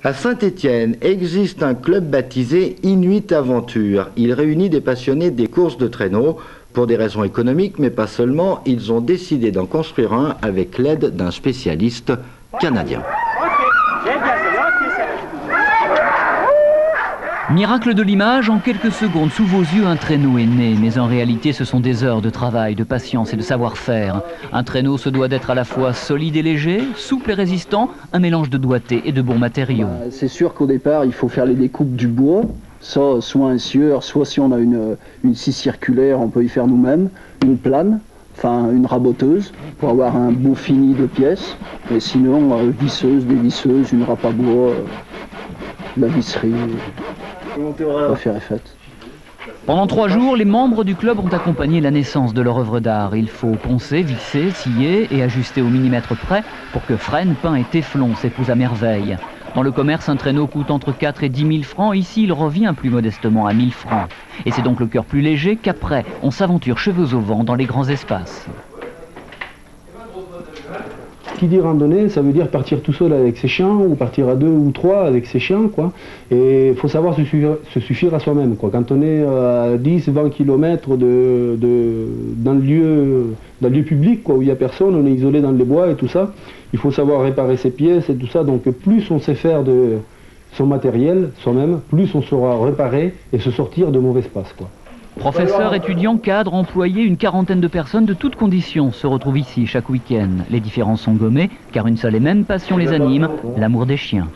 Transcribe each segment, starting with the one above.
À Saint-Étienne existe un club baptisé Inuit Aventure. Il réunit des passionnés des courses de traîneaux. Pour des raisons économiques, mais pas seulement, ils ont décidé d'en construire un avec l'aide d'un spécialiste canadien. Miracle de l'image, en quelques secondes, sous vos yeux, un traîneau est né. Mais en réalité, ce sont des heures de travail, de patience et de savoir-faire. Un traîneau se doit d'être à la fois solide et léger, souple et résistant, un mélange de doigté et de bons matériaux. C'est sûr qu'au départ, il faut faire les découpes du bois. Ça, soit un sieur, soit si on a une scie circulaire, on peut y faire nous-mêmes. Une plane, enfin une raboteuse, pour avoir un beau fini de pièces. Et sinon, visseuse, dévisseuse, une râpe à bois, la visserie. L'affaire est faite. Pendant 3 jours, les membres du club ont accompagné la naissance de leur œuvre d'art. Il faut poncer, visser, scier et ajuster au millimètre près pour que frêne, pain et téflon s'épousent à merveille. Dans le commerce, un traîneau coûte entre 4 et 10 000 francs. Ici, il revient plus modestement à 1 000 francs. Et c'est donc le cœur plus léger qu'après, on s'aventure cheveux au vent dans les grands espaces. Qui dit randonnée, ça veut dire partir tout seul avec ses chiens ou partir à 2 ou 3 avec ses chiens, quoi. Et il faut savoir se suffire à soi-même, quoi. Quand on est à 10-20 km dans le lieu public, quoi, où il n'y a personne, on est isolé dans les bois et tout ça, il faut savoir réparer ses pièces et tout ça. Donc plus on sait faire de son matériel soi-même, plus on saura réparer et se sortir de mauvais espaces, quoi. Professeurs, étudiants, cadres, employés, une quarantaine de personnes de toutes conditions se retrouvent ici chaque week-end. Les différences sont gommées, car une seule et même passion les anime, l'amour des chiens.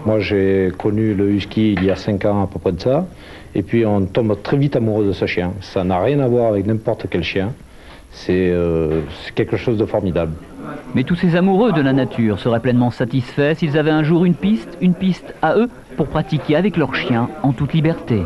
Moi j'ai connu le husky il y a 5 ans à peu près de ça, et puis on tombe très vite amoureux de ce chien. Ça n'a rien à voir avec n'importe quel chien, c'est quelque chose de formidable. Mais tous ces amoureux de la nature seraient pleinement satisfaits s'ils avaient un jour une piste à eux, pour pratiquer avec leurs chiens en toute liberté.